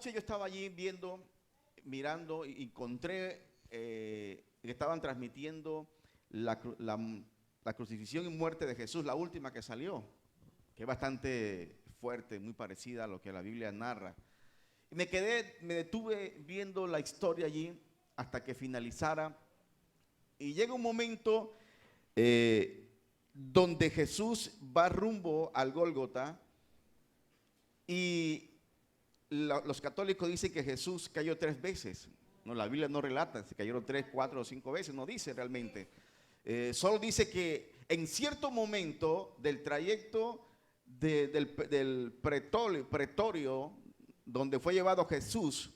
noche yo estaba allí mirando, y encontré que estaban transmitiendo la crucifixión y muerte de Jesús, la última que salió, que es bastante fuerte, muy parecida a lo que la Biblia narra. Y me detuve viendo la historia allí hasta que finalizara. Y llega un momento donde Jesús va rumbo al Gólgota, y los católicos dicen que Jesús cayó 3 veces. No, la Biblia no relata si cayeron 3, 4 o 5 veces, no dice realmente. Solo dice que en cierto momento del trayecto del pretorio donde fue llevado Jesús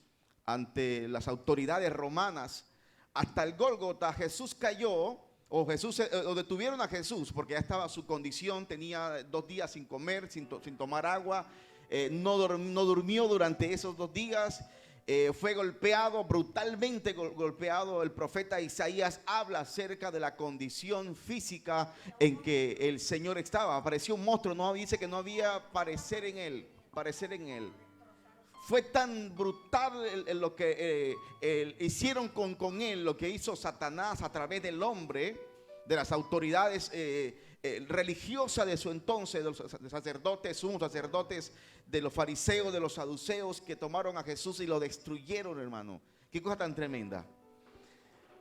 ante las autoridades romanas hasta el Gólgota, Jesús cayó, o detuvieron a Jesús porque ya estaba su condición, tenía 2 días sin comer, sin tomar agua. No durmió durante esos 2 días. Fue golpeado, brutalmente golpeado. El profeta Isaías habla acerca de la condición física en que el Señor estaba. Parecía un monstruo, no dice que no había parecer en él. Fue tan brutal lo que hicieron con él, lo que hizo Satanás a través del hombre, de las autoridades religiosas de su entonces, de los sacerdotes, sumos sacerdotes, de los fariseos, de los saduceos, que tomaron a Jesús y lo destruyeron, hermano. Qué cosa tan tremenda.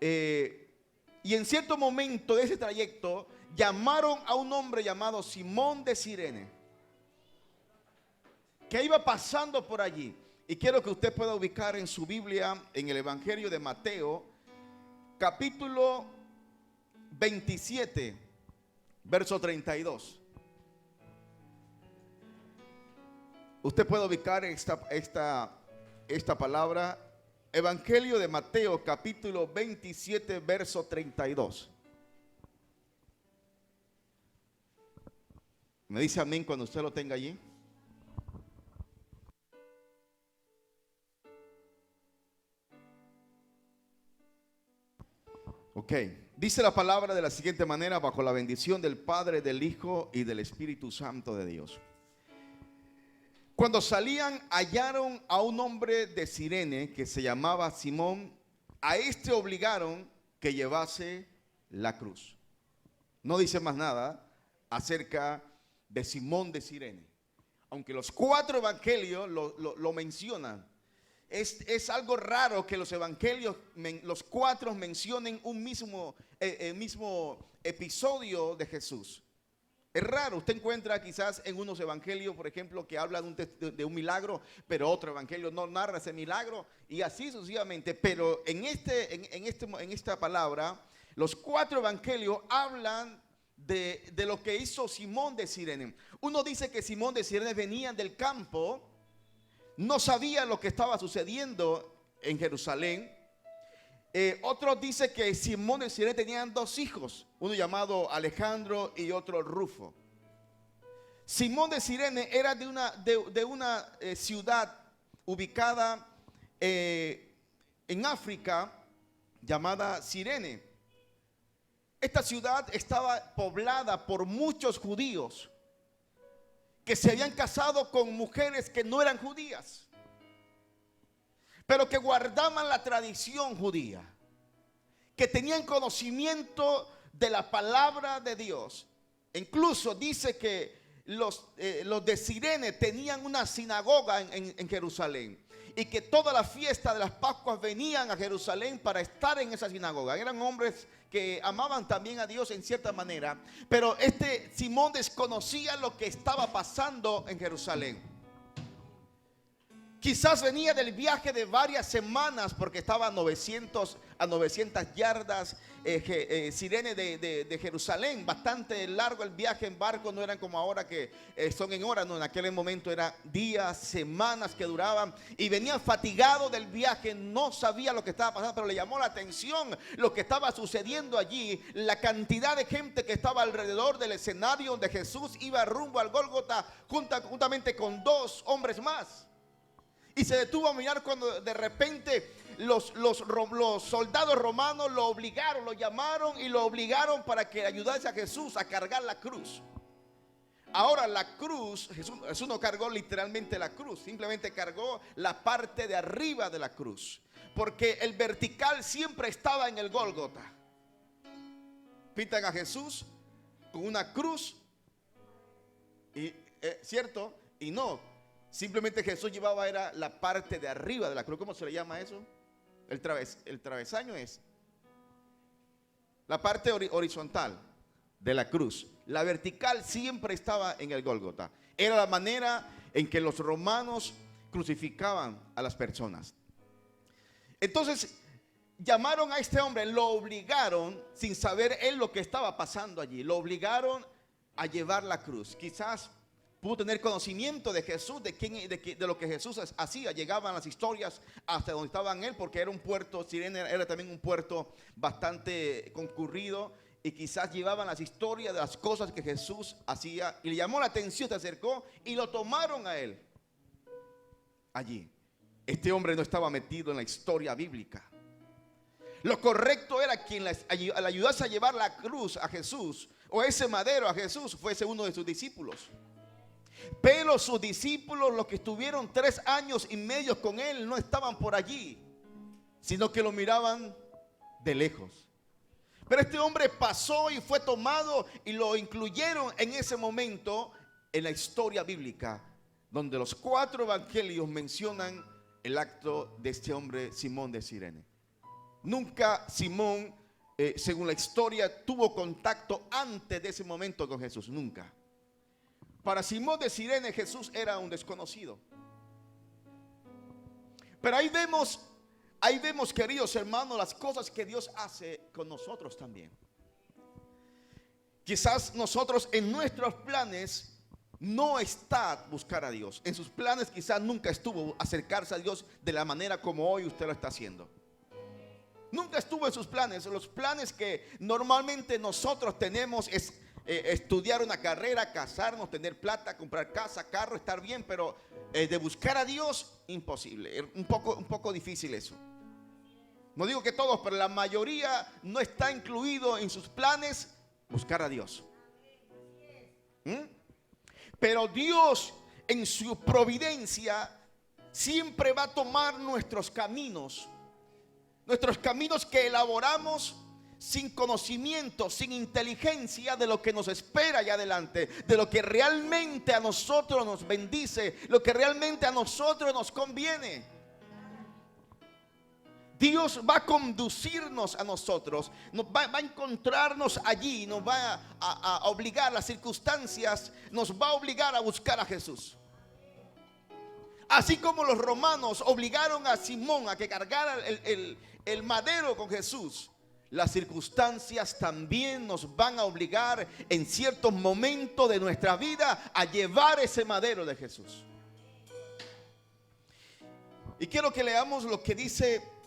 Y en cierto momento de ese trayecto llamaron a un hombre llamado Simón de Cirene, que iba pasando por allí. Y quiero que usted pueda ubicar en su Biblia, en el Evangelio de Mateo, capítulo 27, verso 32. Usted puede ubicar esta palabra. Evangelio de Mateo, capítulo 27, verso 32. ¿Me dice amén cuando usted lo tenga allí? Ok, dice la palabra de la siguiente manera: bajo la bendición del Padre, del Hijo y del Espíritu Santo de Dios. Cuando salían, hallaron a un hombre de Cirene que se llamaba Simón. A este obligaron que llevase la cruz. No dice más nada acerca de Simón de Cirene, aunque los 4 evangelios lo mencionan. Es algo raro que los evangelios, los 4, mencionen un mismo episodio de Jesús. Es raro. Usted encuentra quizás en unos evangelios, por ejemplo, que hablan de un milagro, pero otro evangelio no narra ese milagro, y así sucesivamente. Pero en esta palabra, los 4 evangelios hablan de lo que hizo Simón de Cirene. Uno dice que Simón de Cirene venía del campo, no sabía lo que estaba sucediendo en Jerusalén. Otros dicen que Simón de Cirene tenían 2 hijos, uno llamado Alejandro y otro Rufo. Simón de Cirene era de una ciudad ubicada en África llamada Cirene. Esta ciudad estaba poblada por muchos judíos que se habían casado con mujeres que no eran judías, pero que guardaban la tradición judía, que tenían conocimiento de la palabra de Dios. Incluso dice que los de Cirene tenían una sinagoga en Jerusalén, y que toda la fiesta de las Pascuas venían a Jerusalén para estar en esa sinagoga. Eran hombres que amaban también a Dios en cierta manera, pero este Simón desconocía lo que estaba pasando en Jerusalén. Quizás venía del viaje de varias semanas, porque estaba a 900 yardas Cirene de Jerusalén. Bastante largo el viaje en barco, no eran como ahora que son en horas, no, en aquel momento eran días, semanas que duraban. Y venía fatigado del viaje, no sabía lo que estaba pasando, pero le llamó la atención lo que estaba sucediendo allí, la cantidad de gente que estaba alrededor del escenario donde Jesús iba rumbo al Gólgota, juntamente con 2 hombres más. Y se detuvo a mirar cuando de repente los soldados romanos lo llamaron y lo obligaron para que ayudase a Jesús a cargar la cruz. Ahora la cruz, Jesús no cargó literalmente la cruz, simplemente cargó la parte de arriba de la cruz, porque el vertical siempre estaba en el Gólgota. Pintan a Jesús con una cruz, y, ¿cierto? Y no, simplemente Jesús llevaba era la parte de arriba de la cruz. ¿Cómo se le llama eso? El travesaño es la parte horizontal de la cruz. La vertical siempre estaba en el Gólgota. Era la manera en que los romanos crucificaban a las personas. Entonces llamaron a este hombre, lo obligaron, sin saber él lo que estaba pasando allí, lo obligaron a llevar la cruz. Quizás pudo tener conocimiento de Jesús, de lo que Jesús hacía. Llegaban las historias hasta donde estaban él, porque era un puerto, Cirene era también un puerto bastante concurrido, y quizás llevaban las historias de las cosas que Jesús hacía, y le llamó la atención, se acercó y lo tomaron a él allí. Este hombre no estaba metido en la historia bíblica. Lo correcto era quien le ayudase a llevar la cruz a Jesús, o ese madero a Jesús, fuese uno de sus discípulos. Pero sus discípulos, los que estuvieron 3 años y medio con él, no estaban por allí, sino que lo miraban de lejos. Pero este hombre pasó y fue tomado, y lo incluyeron en ese momento en la historia bíblica, donde los 4 evangelios mencionan el acto de este hombre Simón de Cirene. Nunca Simón, según la historia, tuvo contacto antes de ese momento con Jesús, nunca. Para Simón de Cirene, Jesús era un desconocido. Pero ahí vemos, queridos hermanos, las cosas que Dios hace con nosotros también. Quizás nosotros en nuestros planes no está buscar a Dios. En sus planes quizás nunca estuvo acercarse a Dios de la manera como hoy usted lo está haciendo. Nunca estuvo en sus planes. Los planes que normalmente nosotros tenemos es estudiar una carrera, casarnos, tener plata, comprar casa, carro, estar bien, pero de buscar a Dios, imposible. Un poco difícil eso. No digo que todos, pero la mayoría no está incluido en sus planes buscar a Dios. Pero Dios, en su providencia, siempre va a tomar nuestros caminos que elaboramos sin conocimiento, sin inteligencia de lo que nos espera allá adelante, de lo que realmente a nosotros nos bendice, lo que realmente a nosotros nos conviene. Dios va a conducirnos a nosotros, va a encontrarnos allí, nos va a obligar, las circunstancias nos va a obligar a buscar a Jesús. Así como los romanos obligaron a Simón a que cargara el madero con Jesús, las circunstancias también nos van a obligar en ciertos momentos de nuestra vida a llevar ese madero de Jesús. Y quiero que leamos lo que dice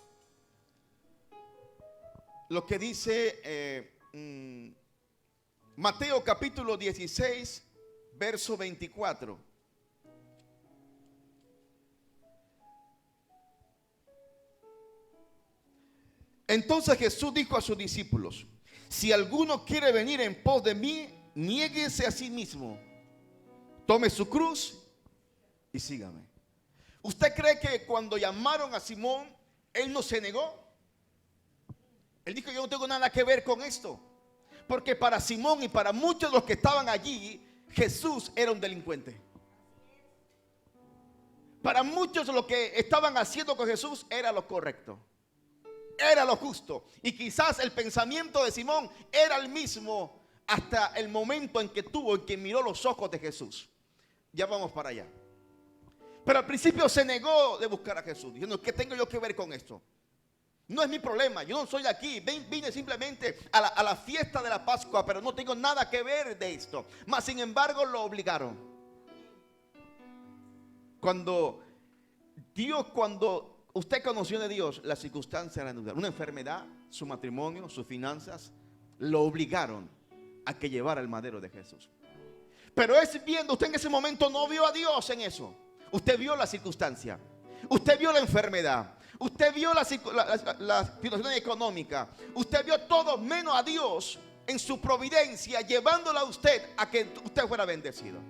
Mateo capítulo 16, verso 24. Entonces Jesús dijo a sus discípulos: si alguno quiere venir en pos de mí, niéguese a sí mismo, tome su cruz y sígame. ¿Usted cree que cuando llamaron a Simón, él no se negó? Él dijo: yo no tengo nada que ver con esto. Porque para Simón y para muchos de los que estaban allí, Jesús era un delincuente. Para muchos lo que estaban haciendo con Jesús era lo correcto, era lo justo. Y quizás el pensamiento de Simón era el mismo hasta el momento en que miró los ojos de Jesús. Ya vamos para allá. Pero al principio se negó de buscar a Jesús, diciendo: ¿qué tengo yo que ver con esto? No es mi problema, yo no soy de aquí, vine simplemente a la fiesta de la Pascua, pero no tengo nada que ver de esto. Mas sin embargo lo obligaron. Cuando usted conoció de Dios, las circunstancias eran una enfermedad, su matrimonio, sus finanzas, lo obligaron a que llevara el madero de Jesús. Pero usted en ese momento no vio a Dios en eso. Usted vio la circunstancia, usted vio la enfermedad, usted vio la situación económica, usted vio todo menos a Dios en su providencia, llevándola a usted a que usted fuera bendecido.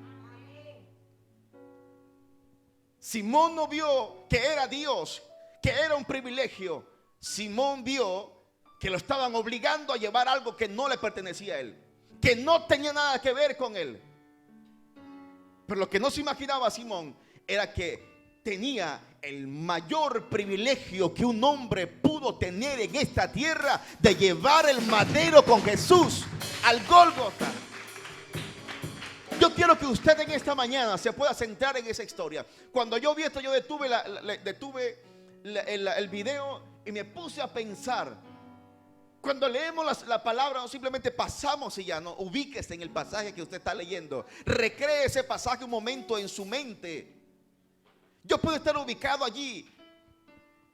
Simón no vio que era Dios, que era un privilegio. Simón vio que lo estaban obligando a llevar algo que no le pertenecía a él, que no tenía nada que ver con él. Pero lo que no se imaginaba Simón era que tenía el mayor privilegio que un hombre pudo tener en esta tierra, de llevar el madero con Jesús al Gólgota. Yo quiero que usted en esta mañana se pueda centrar en esa historia. Cuando yo vi esto, yo detuve el video y me puse a pensar. Cuando leemos la palabra, no simplemente pasamos y ya no. Ubíquese en el pasaje que usted está leyendo. Recree ese pasaje un momento en su mente. Yo puedo estar ubicado allí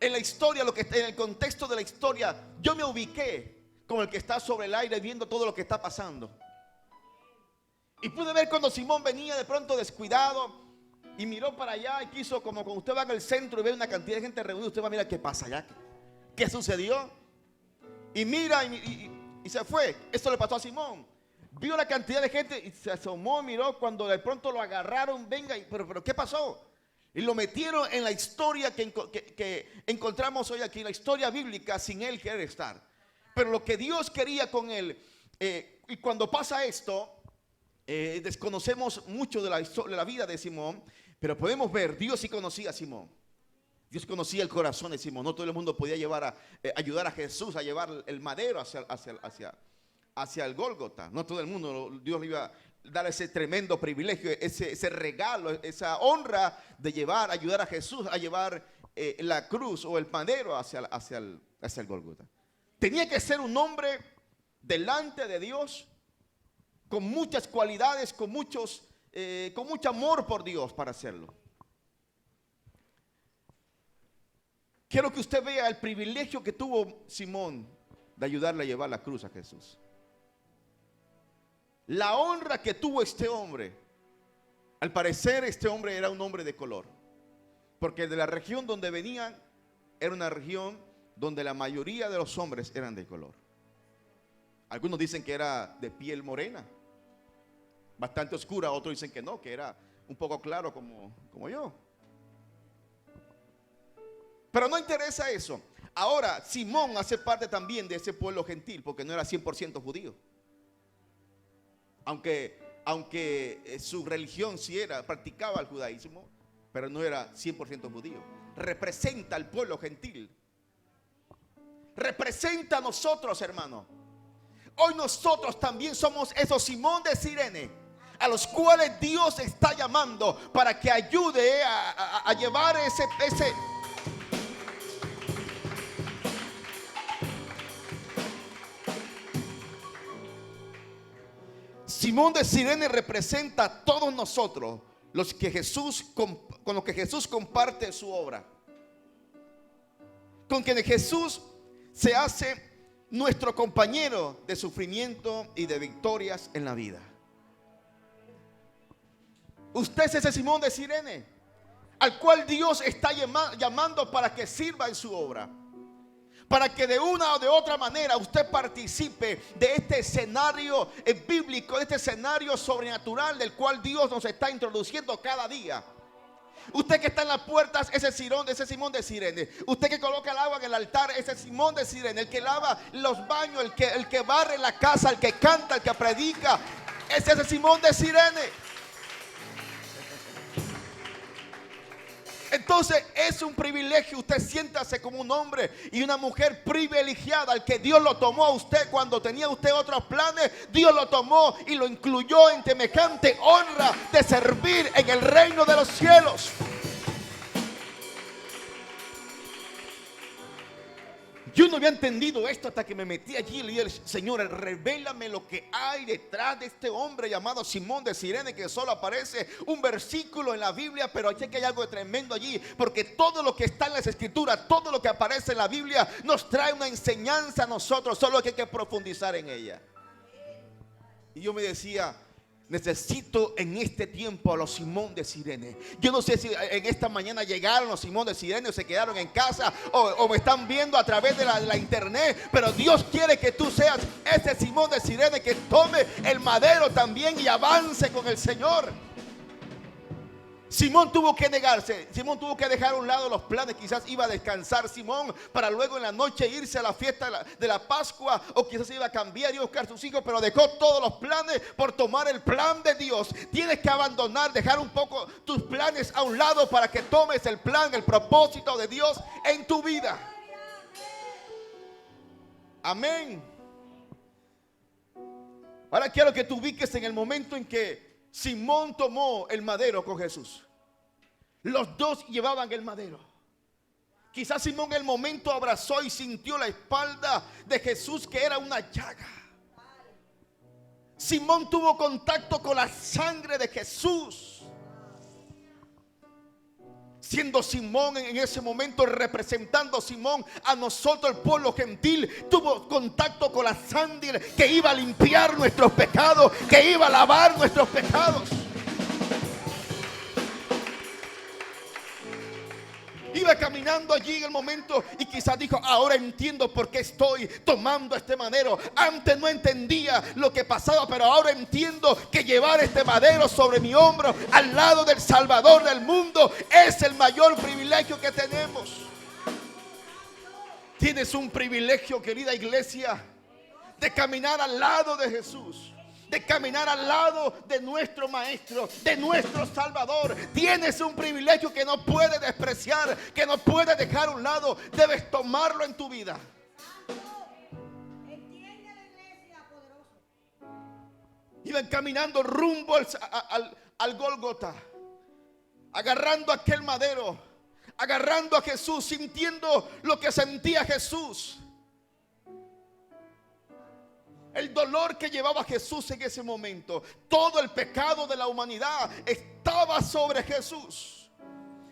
en la historia, en el contexto de la historia. Yo me ubiqué como el que está sobre el aire viendo todo lo que está pasando. Y pude ver cuando Simón venía de pronto descuidado y miró para allá y quiso, como cuando usted va en el centro y ve una cantidad de gente reunida, usted va a mirar qué pasa allá, qué sucedió. Y mira y se fue. Eso le pasó a Simón. Vio la cantidad de gente y se asomó, miró cuando de pronto lo agarraron. Venga, pero ¿qué pasó? Y lo metieron en la historia que encontramos hoy aquí, la historia bíblica, sin él querer estar. Pero lo que Dios quería con él, y cuando pasa esto, desconocemos mucho de la vida de Simón, pero podemos ver, Dios sí conocía a Simón. Dios conocía el corazón de Simón. No todo el mundo podía ayudar a Jesús a llevar el madero hacia el Gólgota. No todo el mundo, Dios le iba a dar ese tremendo privilegio, ese regalo, esa honra de ayudar a Jesús a llevar la cruz o el madero hacia el Gólgota. Tenía que ser un hombre delante de Dios, con muchas cualidades, con mucho amor por Dios para hacerlo. Quiero que usted vea el privilegio que tuvo Simón de ayudarle a llevar la cruz a Jesús. La honra que tuvo este hombre. Al parecer este hombre era un hombre de color, porque de la región donde venían era una región donde la mayoría de los hombres eran de color. Algunos dicen que era de piel morena, bastante oscura. Otros dicen que no, que era un poco claro como yo. Pero no interesa eso. Ahora, Simón hace parte también de ese pueblo gentil, porque no era 100% judío. Aunque su religión sí practicaba el judaísmo, pero no era 100% judío. Representa al pueblo gentil. Representa a nosotros, hermano. Hoy nosotros también somos esos Simón de Cirene, a los cuales Dios está llamando para que ayude a llevar ese. Simón de Cirene representa a todos nosotros, con los que Jesús comparte su obra, con quienes Jesús se hace nuestro compañero de sufrimiento y de victorias en la vida. Usted es ese Simón de Cirene, al cual Dios está llamando para que sirva en su obra, para que de una o de otra manera usted participe de este escenario bíblico, de este escenario sobrenatural del cual Dios nos está introduciendo cada día. Usted que está en las puertas, ese Simón de Cirene. Usted que coloca el agua en el altar, ese Simón de Cirene. El que lava los baños, el que barre la casa, el que canta, el que predica, ese es el Simón de Cirene. Entonces es un privilegio. Usted siéntase como un hombre y una mujer privilegiada, al que Dios lo tomó a usted cuando tenía usted otros planes. Dios lo tomó y lo incluyó en semejante honra de servir en el reino de los cielos. Yo no había entendido esto hasta que me metí allí y le dije: Señor, revélame lo que hay detrás de este hombre llamado Simón de Cirene, que solo aparece un versículo en la Biblia, pero sé que hay algo de tremendo allí, porque todo lo que está en las escrituras, todo lo que aparece en la Biblia nos trae una enseñanza a nosotros, solo que hay que profundizar en ella. Y yo me decía: Necesito en este tiempo a los Simón de Cirene. Yo no sé si en esta mañana llegaron los Simón de Cirene o se quedaron en casa o me están viendo a través de la internet. Pero Dios quiere que tú seas ese Simón de Cirene que tome el madero también y avance con el Señor. Simón tuvo que negarse. Simón tuvo que dejar a un lado los planes. Quizás iba a descansar Simón para luego en la noche irse a la fiesta de la Pascua, o quizás iba a cambiar y buscar a sus hijos, pero dejó todos los planes por tomar el plan de Dios. Tienes que abandonar, dejar un poco tus planes a un lado para que tomes el plan, el propósito de Dios en tu vida. Amén. Ahora quiero que tú ubiques en el momento en que Simón tomó el madero con Jesús. Los dos llevaban el madero. Quizás Simón en el momento abrazó y sintió la espalda de Jesús, que era una llaga. Simón tuvo contacto con la sangre de Jesús. Siendo Simón en ese momento, representando Simón a nosotros, el pueblo gentil, tuvo contacto con la sangre que iba a limpiar nuestros pecados, que iba a lavar nuestros pecados. Iba caminando allí en el momento y quizás dijo: ahora entiendo por qué estoy tomando este madero. Antes no entendía lo que pasaba, pero ahora entiendo que llevar este madero sobre mi hombro al lado del Salvador del mundo es el mayor privilegio que tenemos. Tienes un privilegio, querida iglesia, de caminar al lado de Jesús, de caminar al lado de nuestro Maestro, de nuestro Salvador. Tienes un privilegio que no puedes despreciar, que no puedes dejar a un lado. Debes tomarlo en tu vida. Entiende la iglesia, poderoso. Iban caminando rumbo al Gólgota, agarrando aquel madero, agarrando a Jesús, sintiendo lo que sentía Jesús. El dolor que llevaba Jesús en ese momento, todo el pecado de la humanidad estaba sobre Jesús.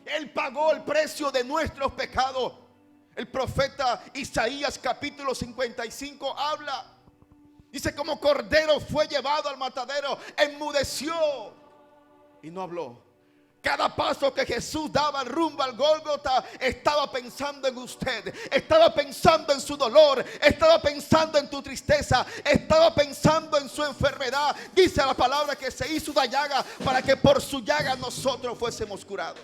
Él pagó el precio de nuestros pecados. El profeta Isaías capítulo 55 habla. Dice: como cordero fue llevado al matadero, enmudeció y no habló. Cada paso que Jesús daba rumbo al Gólgota, estaba pensando en usted, estaba pensando en su dolor, estaba pensando en tu tristeza, estaba pensando en su enfermedad. Dice la palabra que se hizo una llaga para que por su llaga nosotros fuésemos curados.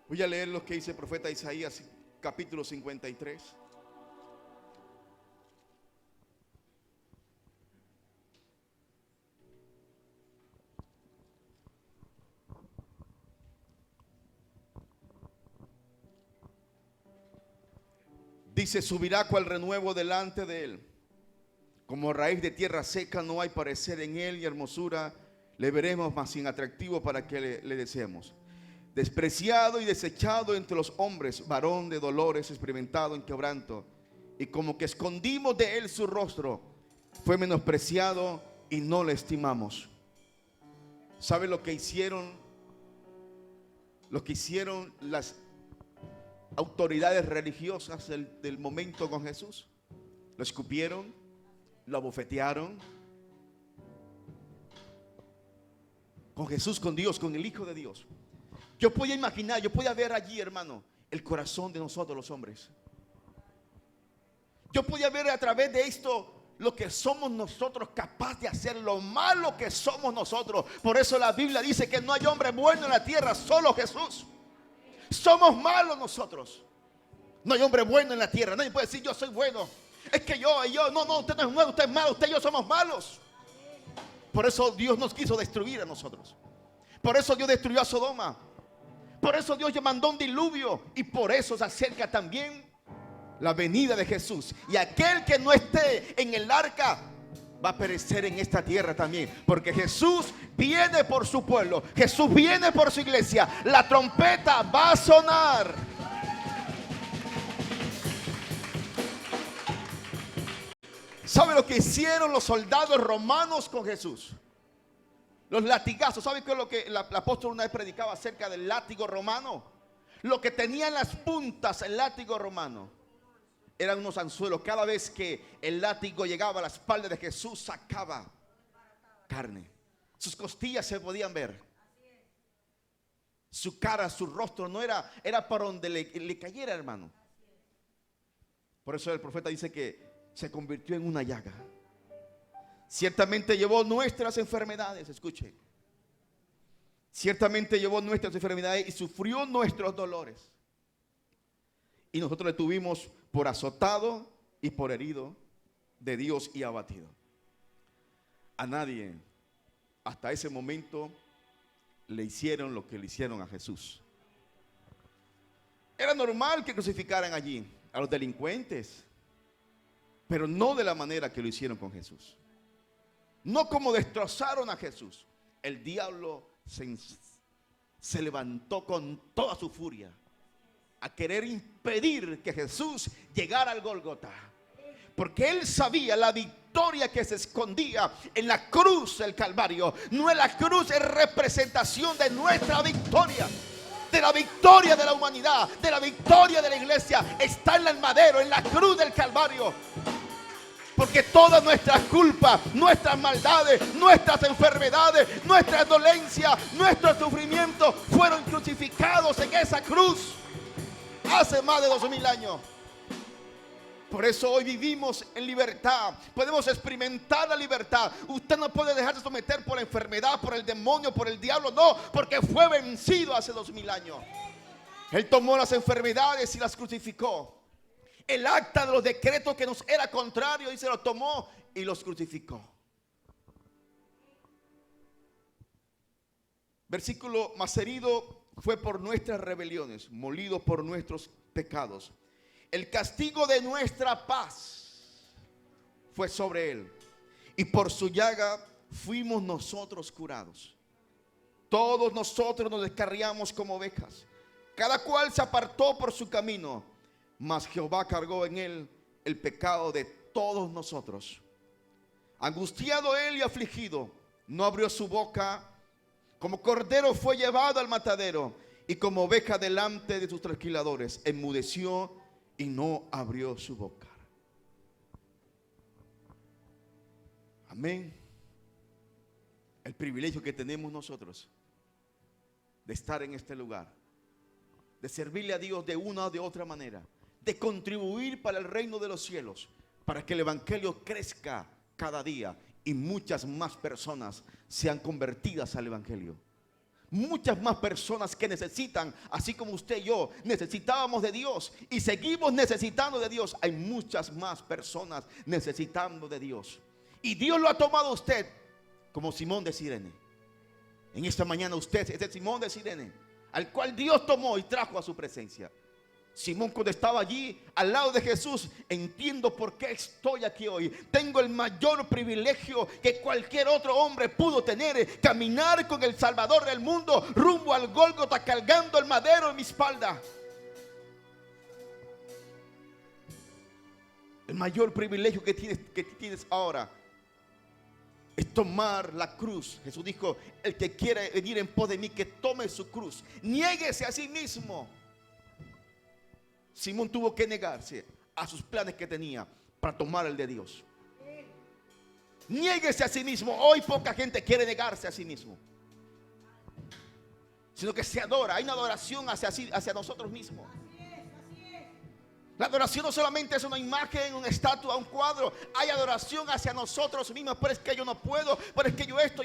Voy a leer lo que dice el profeta Isaías capítulo 53. Dice: subirá cual renuevo delante de él, como raíz de tierra seca, no hay parecer en él, y hermosura le veremos, mas sin atractivo para que le deseemos. Despreciado y desechado entre los hombres, varón de dolores, experimentado en quebranto, y como que escondimos de él su rostro, fue menospreciado y no le estimamos. ¿Sabe lo que hicieron? Lo que hicieron las autoridades religiosas del momento con Jesús. Lo escupieron, lo abofetearon. Con Jesús, con Dios, con el Hijo de Dios. Yo podía imaginar, yo podía ver allí, hermano, el corazón de nosotros los hombres. Yo podía ver a través de esto lo que somos nosotros capaces de hacer, lo malo que somos nosotros. Por eso la Biblia dice que no hay hombre bueno en la tierra, solo Jesús. Somos malos nosotros. No hay hombre bueno en la tierra. Nadie puede decir: yo soy bueno. Es que yo, no, usted no es bueno, usted es malo, usted y yo somos malos. Por eso Dios nos quiso destruir a nosotros. Por eso Dios destruyó a Sodoma. Por eso Dios mandó un diluvio. Y por eso se acerca también la venida de Jesús. Y aquel que no esté en el arca va a perecer en esta tierra también, porque Jesús viene por su pueblo, Jesús viene por su iglesia. La trompeta va a sonar. ¿Sabe lo que hicieron los soldados romanos con Jesús? Los latigazos. ¿Sabe qué es lo que el apóstol una vez predicaba acerca del látigo romano? Lo que tenía en las puntas el látigo romano eran unos anzuelos. Cada vez que el látigo llegaba a la espalda de Jesús, sacaba carne. Sus costillas se podían ver. Su cara, su rostro no era para donde le cayera, hermano. Por eso el profeta dice que se convirtió en una llaga. Ciertamente llevó nuestras enfermedades, escuche. Ciertamente llevó nuestras enfermedades y sufrió nuestros dolores. Y nosotros le tuvimos por azotado y por herido de Dios y abatido. A nadie hasta ese momento le hicieron lo que le hicieron a Jesús. Era normal que crucificaran allí a los delincuentes, pero no de la manera que lo hicieron con Jesús. No como destrozaron a Jesús. El diablo se levantó con toda su furia a querer impedir que Jesús llegara al Gólgota, porque él sabía la victoria que se escondía en la cruz del Calvario. No es la cruz, es representación de nuestra victoria, de la victoria de la humanidad, de la victoria de la iglesia. Está en el madero, en la cruz del Calvario. Porque todas nuestras culpas, nuestras maldades, nuestras enfermedades, nuestras dolencias, nuestros sufrimientos fueron crucificados en esa cruz hace más de 2000 años. Por eso hoy vivimos en libertad. Podemos experimentar la libertad. Usted no puede dejarse someter por la enfermedad, por el demonio, por el diablo. No, porque fue vencido hace 2000 años. Él tomó las enfermedades y las crucificó. El acta de los decretos que nos era contrario, y se lo tomó y los crucificó. Versículo: mas herido fue por nuestras rebeliones, molido por nuestros pecados. El castigo de nuestra paz fue sobre él, y por su llaga fuimos nosotros curados. Todos nosotros nos descarriamos como ovejas, cada cual se apartó por su camino, mas Jehová cargó en él el pecado de todos nosotros. Angustiado él y afligido, no abrió su boca. Como cordero fue llevado al matadero, y como oveja delante de sus trasquiladores, enmudeció y no abrió su boca. Amén. El privilegio que tenemos nosotros de estar en este lugar, de servirle a Dios de una o de otra manera, de contribuir para el reino de los cielos, para que el evangelio crezca cada día y muchas más personas sean convertidas al evangelio. Muchas más personas que necesitan, así como usted y yo necesitábamos de Dios y seguimos necesitando de Dios. Hay muchas más personas necesitando de Dios, y Dios lo ha tomado a usted como Simón de Cirene. En esta mañana usted es el Simón de Cirene, al cual Dios tomó y trajo a su presencia. Simón, cuando estaba allí al lado de Jesús: entiendo por qué estoy aquí hoy. Tengo el mayor privilegio que cualquier otro hombre pudo tener: caminar con el Salvador del mundo rumbo al Gólgota, cargando el madero en mi espalda. El mayor privilegio que tienes ahora es tomar la cruz. Jesús dijo: el que quiere venir en pos de mí, que tome su cruz, niéguese a sí mismo. Simón tuvo que negarse a sus planes que tenía para tomar el de Dios. Niéguese a sí mismo. Hoy poca gente quiere negarse a sí mismo, sino que se adora. Hay una adoración hacia nosotros mismos. La adoración no solamente es una imagen, una estatua, un cuadro. Hay adoración hacia nosotros mismos. Pero es que yo no puedo, pero es que yo esto.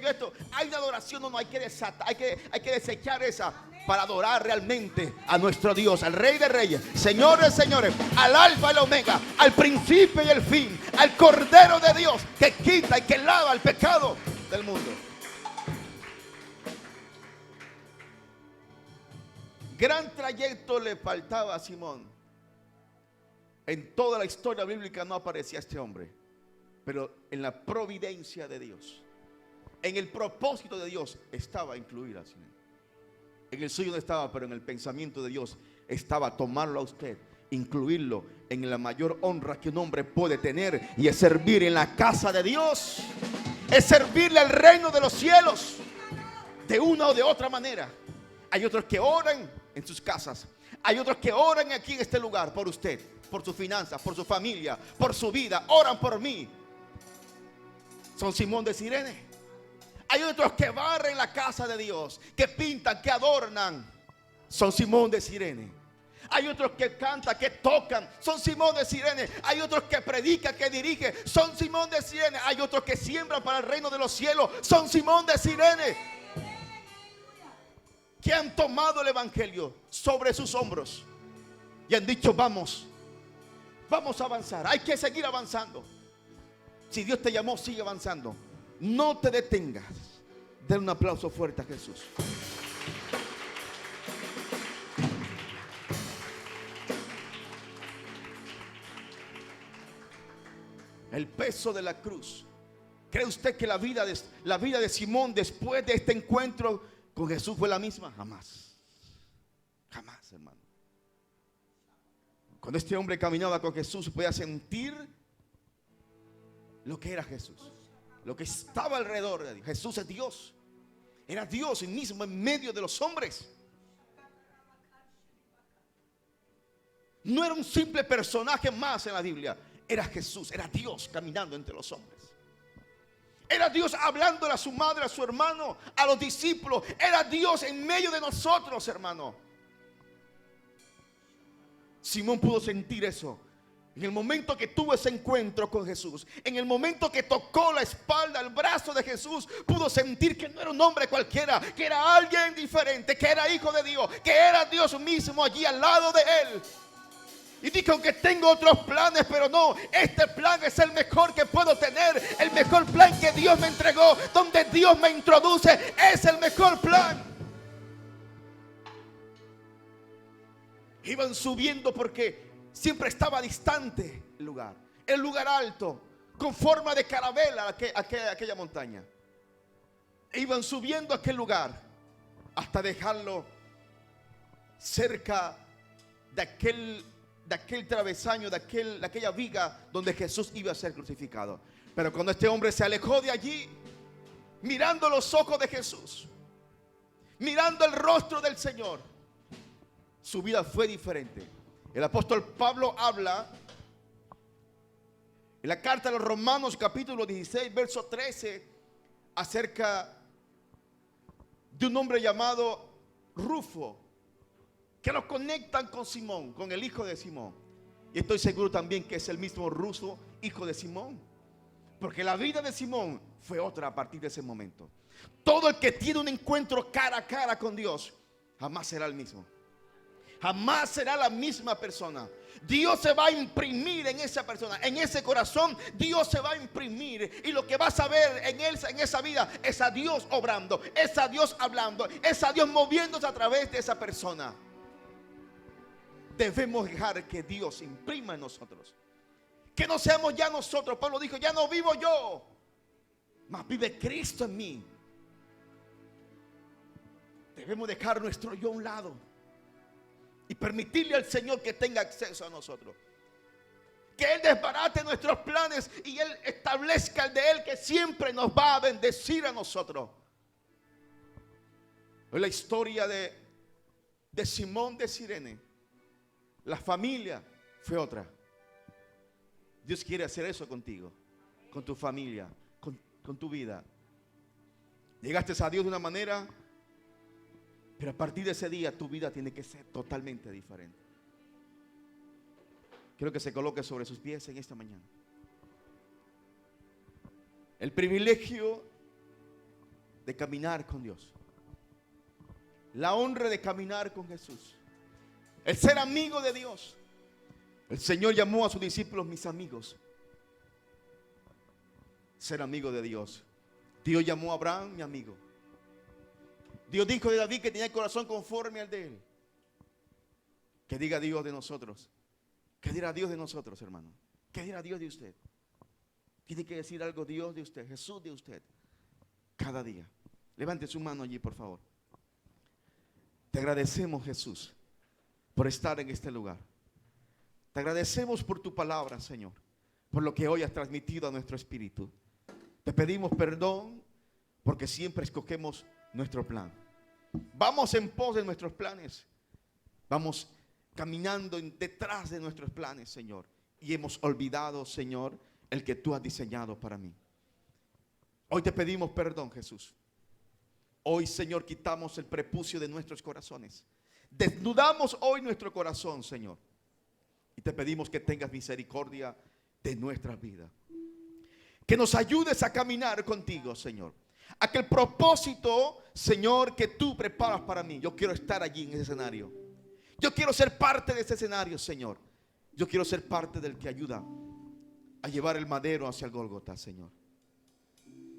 Hay una adoración, no hay que desechar esa, para adorar realmente a nuestro Dios, al Rey de Reyes, Señor de Señores, al Alfa y el Omega, al principio y el fin, al Cordero de Dios, que quita y que lava el pecado del mundo. Gran trayecto le faltaba a Simón. En toda la historia bíblica no aparecía este hombre, pero en la providencia de Dios, en el propósito de Dios, estaba incluida. En el suyo no estaba, pero en el pensamiento de Dios estaba tomarlo a usted, incluirlo en la mayor honra que un hombre puede tener, y es servir en la casa de Dios, es servirle al reino de los cielos de una o de otra manera. Hay otros que oran en sus casas, Hay otros que oran aquí en este lugar por usted, por sus finanzas, por su familia, por su vida. Oran por mí. Son Simón de Cirene. Hay otros que barren la casa de Dios, que pintan, que adornan. Son Simón de Cirene. Hay otros que cantan, que tocan. Son Simón de Cirene. Hay otros que predican, que dirigen. Son Simón de Cirene. Hay otros que siembran para el reino de los cielos. Son Simón de Cirene. Que han tomado el evangelio sobre sus hombros y han dicho: vamos a avanzar, hay que seguir avanzando. Si Dios te llamó, sigue avanzando, no te detengas. Den un aplauso fuerte a Jesús. El peso de la cruz. ¿Cree usted que la vida de Simón después de este encuentro con Jesús fue la misma? Jamás. Jamás, hermano. Cuando este hombre caminaba con Jesús, podía sentir lo que era Jesús, lo que estaba alrededor de Dios. Jesús es Dios. Era Dios mismo en medio de los hombres. No era un simple personaje más en la Biblia. Era Jesús, era Dios caminando entre los hombres. Era Dios hablándole a su madre, a su hermano, a los discípulos. Era Dios en medio de nosotros, hermano. Simón pudo sentir eso. En el momento que tuvo ese encuentro con Jesús, en el momento que tocó la espalda, el brazo de Jesús, pudo sentir que no era un hombre cualquiera, que era alguien diferente, que era hijo de Dios, que era Dios mismo allí al lado de él. Y dijo: aunque tengo otros planes, pero no, este plan es el mejor que puedo tener. El mejor plan que Dios me entregó, donde Dios me introduce, es el mejor plan. Iban subiendo porque siempre estaba distante el lugar alto, con forma de carabela, aquella montaña. E iban subiendo a aquel lugar hasta dejarlo cerca de aquel travesaño, de aquella viga donde Jesús iba a ser crucificado. Pero cuando este hombre se alejó de allí, mirando los ojos de Jesús, mirando el rostro del Señor, su vida fue diferente. El apóstol Pablo habla en la carta a los Romanos capítulo 16 verso 13 acerca de un hombre llamado Rufo, que lo conectan con Simón, con el hijo de Simón. Y estoy seguro también que es el mismo Rufo, hijo de Simón, porque la vida de Simón fue otra a partir de ese momento. Todo el que tiene un encuentro cara a cara con Dios jamás será el mismo. Jamás será la misma persona. Dios se va a imprimir en esa persona, en ese corazón. Dios se va a imprimir, y lo que vas a ver en él, en esa vida, es a Dios obrando, es a Dios hablando, es a Dios moviéndose a través de esa persona. Debemos dejar que Dios imprima en nosotros, que no seamos ya nosotros. Pablo dijo: ya no vivo yo, mas vive Cristo en mí. Debemos dejar nuestro yo a un lado y permitirle al Señor que tenga acceso a nosotros, que Él desbarate nuestros planes y Él establezca el de Él, que siempre nos va a bendecir a nosotros. Es la historia de Simón de Cirene. La familia fue otra. Dios quiere hacer eso contigo, con tu familia, con tu vida. Llegaste a Dios de una manera, pero a partir de ese día tu vida tiene que ser totalmente diferente. Quiero que se coloque sobre sus pies en esta mañana. El privilegio de caminar con Dios, la honra de caminar con Jesús, el ser amigo de Dios. El Señor llamó a sus discípulos mis amigos. Ser amigo de Dios. Dios llamó a Abraham mi amigo. Dios dijo de David que tenía el corazón conforme al de él. Que diga Dios de nosotros. ¿Qué dirá Dios de nosotros, hermano? ¿Qué dirá Dios de usted? Tiene que decir algo Dios de usted, Jesús de usted, cada día. Levante su mano allí, por favor. Te agradecemos, Jesús, por estar en este lugar. Te agradecemos por tu palabra, Señor, por lo que hoy has transmitido a nuestro espíritu. Te pedimos perdón porque siempre escogemos nuestro plan. Vamos en pos de nuestros planes. Vamos caminando detrás de nuestros planes, Señor. Y hemos olvidado, Señor, el que tú has diseñado para mí. Hoy te pedimos perdón, Jesús. Hoy, Señor, quitamos el prepucio de nuestros corazones. Desnudamos hoy nuestro corazón, Señor. Y te pedimos que tengas misericordia de nuestras vidas. Que nos ayudes a caminar contigo, Señor. A que el propósito, Señor, que tú preparas para mí, yo quiero estar allí en ese escenario. Yo quiero ser parte de ese escenario, Señor. Yo quiero ser parte del que ayuda a llevar el madero hacia el Gólgota, Señor.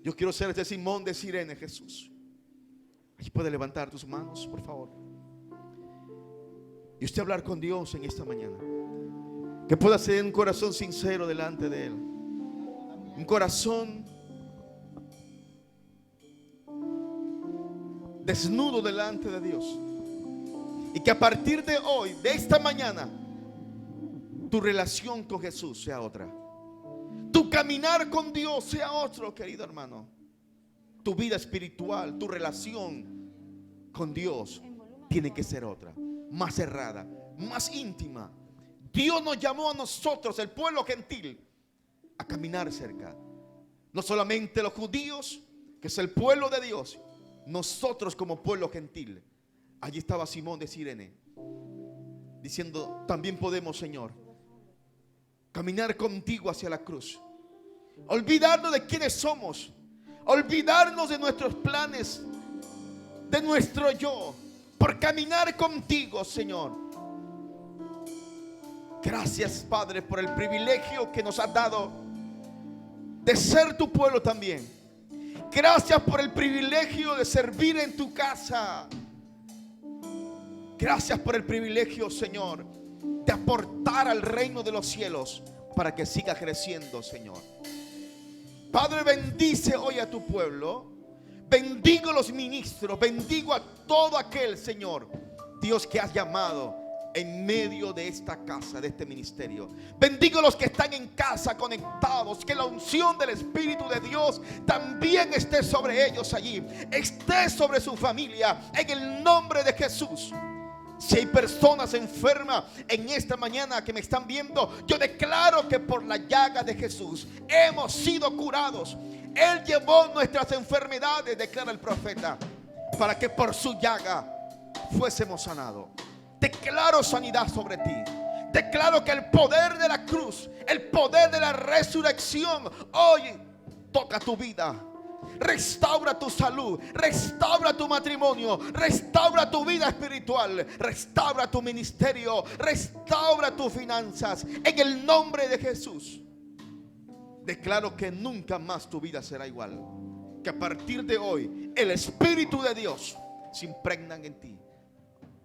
Yo quiero ser ese Simón de Cirene, Jesús. Allí puede levantar tus manos, por favor. Y usted hablar con Dios en esta mañana. Que pueda ser un corazón sincero delante de Él. Un corazón desnudo delante de Dios. Y que a partir de hoy, de esta mañana, tu relación con Jesús sea otra. Tu caminar con Dios sea otro, querido hermano. Tu vida espiritual, tu relación con Dios tiene que ser otra. Más cerrada, más íntima. Dios nos llamó a nosotros, el pueblo gentil, a caminar cerca. No solamente los judíos, que es el pueblo de Dios. Nosotros como pueblo gentil. Allí estaba Simón de Cirene, diciendo, también podemos, Señor, caminar contigo hacia la cruz. Olvidarnos de quiénes somos. Olvidarnos de nuestros planes, de nuestro yo, por caminar contigo, Señor. Gracias, Padre, por el privilegio que nos has dado de ser tu pueblo también. Gracias por el privilegio de servir en tu casa. Gracias por el privilegio, Señor, de aportar al reino de los cielos para que siga creciendo, Señor. Padre, bendice hoy a tu pueblo. Bendigo a los ministros. Bendigo a todo aquel, Señor, Dios, que has llamado en medio de esta casa, de este ministerio. Bendigo a los que están en casa conectados. Que la unción del Espíritu de Dios también esté sobre ellos allí. Esté sobre su familia en el nombre de Jesús. Si hay personas enfermas en esta mañana que me están viendo, yo declaro que por la llaga de Jesús hemos sido curados. Él llevó nuestras enfermedades, declara el profeta, para que por su llaga fuésemos sanados. Declaro sanidad sobre ti. Declaro que el poder de la cruz, el poder de la resurrección hoy toca tu vida. Restaura tu salud, restaura tu matrimonio, restaura tu vida espiritual, restaura tu ministerio, restaura tus finanzas. En el nombre de Jesús, declaro que nunca más tu vida será igual. Que a partir de hoy el Espíritu de Dios se impregna en ti,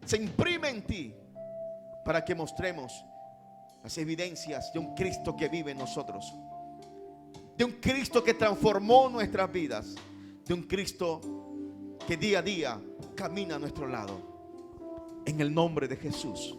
se imprime en ti, para que mostremos las evidencias de un Cristo que vive en nosotros. De un Cristo que transformó nuestras vidas. De un Cristo que día a día camina a nuestro lado. En el nombre de Jesús.